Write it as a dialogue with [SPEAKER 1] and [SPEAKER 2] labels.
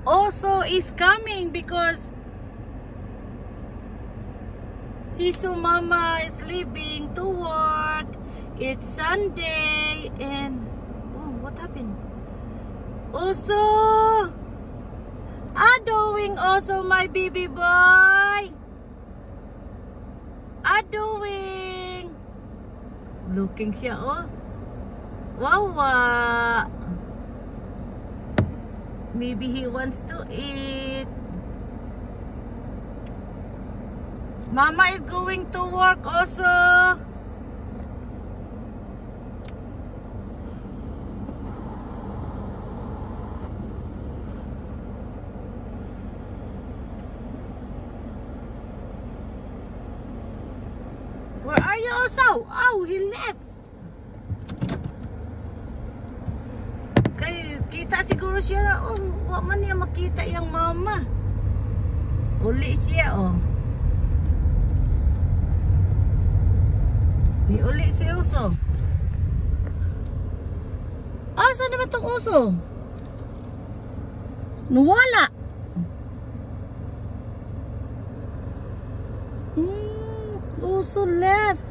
[SPEAKER 1] also is coming because his mama is leaving to work. It's Sunday and oh, what happened? Also, doing also my baby boy. Doing. Looking siya oh. Wawa. Maybe he wants to eat. Mama is going to work also. Where are you also? Oh, he left. Kita siguro siya. Oh, wag man niya makita yung mama. Uli siya oh. May uli si uso. Saan naman tong uso? Nawala. Uso left.